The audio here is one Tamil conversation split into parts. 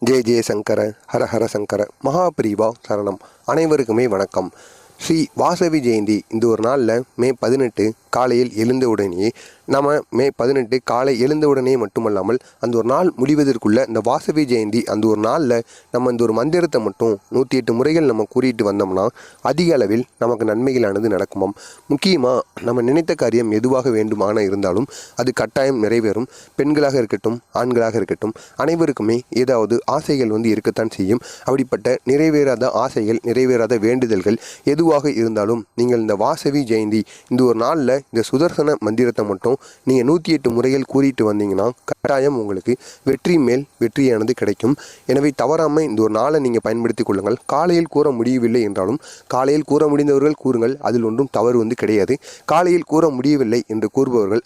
ஜெய ஜெய சங்கர ஹர ஹர சங்கர மகாபிரிவா சரணம். அனைவருக்குமே வணக்கம். ஸ்ரீ வாசவி ஜெயந்தி இந்த ஒரு நாளில் மே 18 காலையில் எழுந்த உடனே மே 18 காலை எழுந்த உடனே மட்டுமல்லாமல் அந்த ஒரு நாள் முடிவதற்குள்ள இந்த வாசவி ஜெயந்தி அந்த ஒரு நாளில் நம்ம இந்த ஒரு மந்திரத்தை மட்டும் 108 முறைகள் நம்ம கூறிட்டு வந்தோம்னா அதிக அளவில் நமக்கு நன்மைகளானது நடக்குமாம். முக்கியமாக நம்ம நினைத்த காரியம் எதுவாக வேண்டுமான இருந்தாலும் அது கட்டாயம் நிறைவேறும். பெண்களாக இருக்கட்டும், ஆண்களாக இருக்கட்டும், அனைவருக்குமே ஏதாவது ஆசைகள் இருக்கத்தான் செய்யும். அப்படிப்பட்ட நிறைவேறாத ஆசைகள், நிறைவேறாத வேண்டுதல்கள் எதுவாக இருந்தாலும் நீங்கள் இந்த வாசவி ஜெயந்தி இந்த ஒரு நாளில் இந்த சுதர்சன மந்திரத்தை மட்டும் நீங்கள் 108 முறைகள் கூறிட்டு வந்தீங்கன்னா கட்டாயம் உங்களுக்கு வெற்றி மேல் வெற்றியானது கிடைக்கும். எனவே தவறாமல் இந்த ஒரு நாளை நீங்கள் பயன்படுத்திக் கொள்ளுங்கள். காலையில் கூற முடியவில்லை என்றாலும் காலையில் கூற முடிந்தவர்கள் கூறுங்கள், அதில் ஒன்றும் தவறு கிடையாது. காலையில் கூற முடியவில்லை என்று கூறுபவர்கள்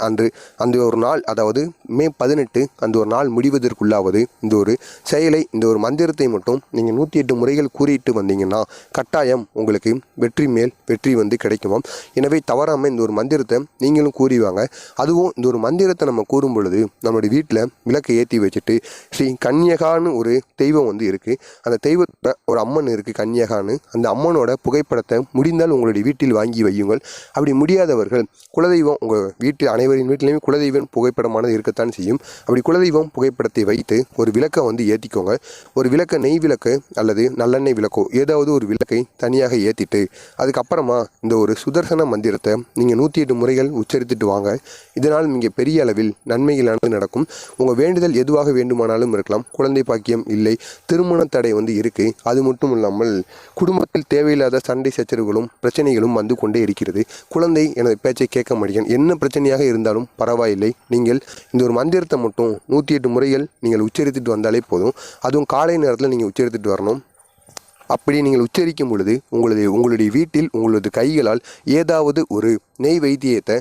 அந்த ஒரு நாள், அதாவது மே 18 அந்த ஒரு நாள் முடிவதற்குள்ளாவது இந்த ஒரு செயலை, இந்த ஒரு மந்திரத்தை மட்டும் நீங்கள் 108 முறைகள் கூறிட்டு வந்தீங்கன்னா கட்டாயம் உங்களுக்கு வெற்றி மேல் வெற்றி கிடைக்குமாம். எனவே தவறாமல் இந்த ஒரு மந்திரத்தை நீங்களும் கூறிவாங்க. அதுவும் இந்த ஒரு மந்திரத்தை நம்ம கூறும் பொழுது நம்மளுடைய வீட்டில் விளக்கை ஏற்றி வச்சுட்டு ஸ்ரீ கன்யகான்னு ஒரு தெய்வம் இருக்குது. அந்த தெய்வத்தோட ஒரு அம்மன் இருக்குது, கன்யகான்னு. அந்த அம்மனோட புகைப்படத்தை முடிந்தால் உங்களுடைய வீட்டில் வாங்கி வையுங்கள். அப்படி முடியாதவர்கள் குலதெய்வம், உங்கள் வீட்டில் அனைவரின் வீட்டிலையுமே குலதெய்வம் புகைப்படமானது இருக்கத்தான் செய்யும். அப்படி குலதெய்வம் புகைப்படத்தை வைத்து ஒரு விளக்கை ஏற்றிக்கோங்க. ஒரு விளக்கை, நெய் விளக்கு அல்லது நல்லெண்ணெய் விளக்கோ ஏதாவது ஒரு விளக்கை தனியாக ஏற்றிட்டு அதுக்கப்புறமா இந்த ஒரு சுதர்சன மந்திரத்தை நீங்கள் 108 முறைகள் உச்சரித்துட்டு வாங்க. இதனால் மிக பெரிய அளவில் நன்மைகளானது நடக்கும். உங்கள் வேண்டுதல் எதுவாக வேண்டுமானாலும் இருக்கலாம். குழந்தை பாக்கியம் இல்லை, திருமண தடை இருக்குது. அது மட்டும் இல்லாமல் குடும்பத்தில் தேவையில்லாத சண்டை சச்சரவுகளும் பிரச்சனைகளும் வந்து கொண்டே இருக்கிறது. குழந்தை எனது பேச்சை கேட்க மாட்டேன். என்ன பிரச்சனையாக இருந்தாலும் பரவாயில்லை, நீங்கள் இந்த ஒரு மந்திரத்தை மட்டும் 108 முறைகள் நீங்கள் உச்சரித்துட்டு வந்தாலே போதும். அதுவும் காலை நேரத்தில் நீங்கள் உச்சரித்துட்டு வரணும். அப்படி நீங்கள் உச்சரிக்கும் பொழுது உங்களுடைய வீட்டில் உங்களது கைகளால் ஏதாவது ஒரு நெய் வைத்தியத்தை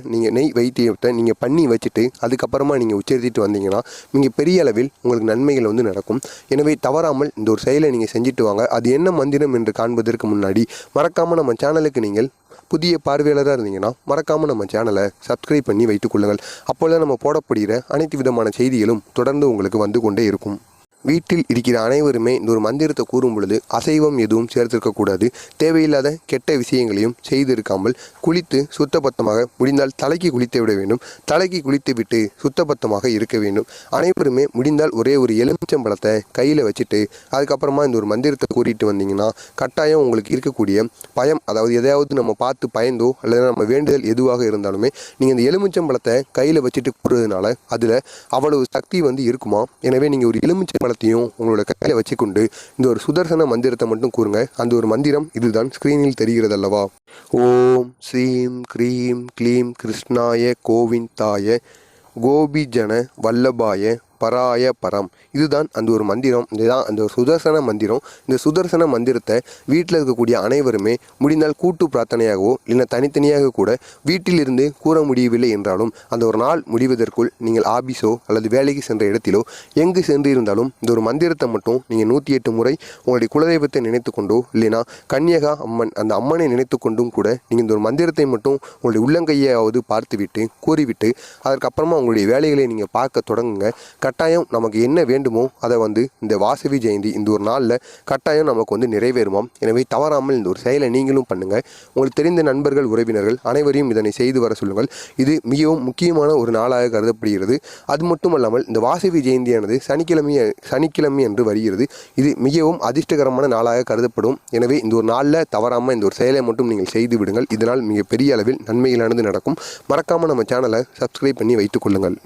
நீங்கள் பண்ணி வச்சுட்டு அதுக்கப்புறமா நீங்கள் உச்சரித்துட்டு வந்தீங்கன்னா மிக பெரிய அளவில் உங்களுக்கு நன்மைகள் நடக்கும். எனவே தவறாமல் இந்த ஒரு செயலை நீங்கள் செஞ்சுட்டு வாங்க. அது என்ன மந்திரம் என்று காண்பதற்கு முன்னாடி மறக்காமல் நம்ம சேனலுக்கு நீங்கள் புதிய பார்வையாளராக இருந்தீங்கன்னா மறக்காமல் நம்ம சேனலை சப்ஸ்கிரைப் பண்ணி வைத்துக் கொள்ளுங்கள். அப்போதான் நம்ம போடப்படுகிற அனைத்து விதமான செய்திகளும் தொடர்ந்து உங்களுக்கு வந்து கொண்டே இருக்கும். வீட்டில் இருக்கிற அனைவருமே இந்த ஒரு மந்திரத்தை கூறும் பொழுது அசைவம் எதுவும் சேர்த்திருக்கக்கூடாது. தேவையில்லாத கெட்ட விஷயங்களையும் செய்திருக்காமல் குளித்து சுத்தபத்தமாக, முடிந்தால் தலைக்கு குளித்து விட வேண்டும். தலைக்கு குளித்து விட்டு சுத்தபத்தமாக இருக்க வேண்டும். அனைவருமே முடிந்தால் ஒரே ஒரு எலுமிச்சம்பழத்தை கையில் வச்சுட்டு அதுக்கப்புறமா இந்த ஒரு மந்திரத்தை கூறிட்டு வந்தீங்கன்னா கட்டாயம் உங்களுக்கு இருக்கக்கூடிய பயம், அதாவது எதையாவது நம்ம பார்த்து பயந்தோ அல்லது நம்ம வேண்டுதல் எதுவாக இருந்தாலுமே நீங்கள் இந்த எலுமிச்சம்பழத்தை கையில் வச்சுட்டு கூறுறதுனால அதில் அவ்வளவு சக்தி இருக்குமா. எனவே நீங்கள் ஒரு எலுமிச்சம்பழத்தையும் உங்களோட கையில் வச்சுக்கொண்டு இந்த ஒரு சுதர்சன மந்திரத்தை மட்டும் கூறுங்க. அந்த ஒரு மந்திரம் இதுதான், ஸ்கிரீனில் தெரிகிறது அல்லவா. ஓம் ஸ்ரீம் க்ரீம் க்ளீம் கிருஷ்ணாய கோவிந்தாய கோபிஜன வல்லபாய பராய பரம். இதுதான் அந்த ஒரு மந்திரம். இதுதான் அந்த ஒரு சுதர்சன மந்திரம். இந்த சுதர்சன மந்திரத்தை வீட்டில் இருக்கக்கூடிய அனைவருமே முடிந்தால் கூட்டு பிரார்த்தனையாகவோ இல்லை தனித்தனியாக கூட வீட்டிலிருந்து கூற முடியவில்லை என்றாலும் அந்த ஒரு நாள் முடிவதற்குள் நீங்கள் ஆபீஸோ அல்லது வேலைக்கு சென்ற இடத்திலோ எங்கு சென்று இருந்தாலும் இந்த ஒரு மந்திரத்தை மட்டும் நீங்கள் 108 முறை உங்களுடைய குலதெய்வத்தை நினைத்து கொண்டோ இல்லைனா கன்யகா அம்மன், அந்த அம்மனை நினைத்து கொண்டும் கூட நீங்கள் இந்த ஒரு மந்திரத்தை மட்டும் உங்களுடைய உள்ளங்கையாவது பார்த்துவிட்டு கூறிவிட்டு அதற்கப்புறமா உங்களுடைய வேலைகளை நீங்கள் பார்க்க தொடங்குங்க. கட்டாயம் நமக்கு என்ன வேண்டுமோ அதை இந்த வாசவி ஜெயந்தி இந்த ஒரு நாளில் கட்டாயம் நமக்கு நிறைவேறுமாம். எனவே தவறாமல் இந்த ஒரு செயலை நீங்களும் பண்ணுங்கள். உங்களுக்கு தெரிந்த நண்பர்கள், உறவினர்கள் அனைவரையும் இதனை செய்து வர சொல்லுங்கள். இது மிகவும் முக்கியமான ஒரு நாளாக கருதப்படுகிறது. அது மட்டுமல்லாமல் இந்த வாசவி ஜெயந்தியானது சனிக்கிழமை என்று வருகிறது. இது மிகவும் அதிர்ஷ்டகரமான நாளாக கருதப்படும். எனவே இந்த ஒரு நாளில் தவறாமல் இந்த ஒரு செயலை மட்டும் நீங்கள் செய்து விடுங்கள். இதனால் மிக பெரிய அளவில் நன்மைகளானது நடக்கும். மறக்காமல் நம்ம சேனலை சப்ஸ்கிரைப் பண்ணி வைத்துக் கொள்ளுங்கள்.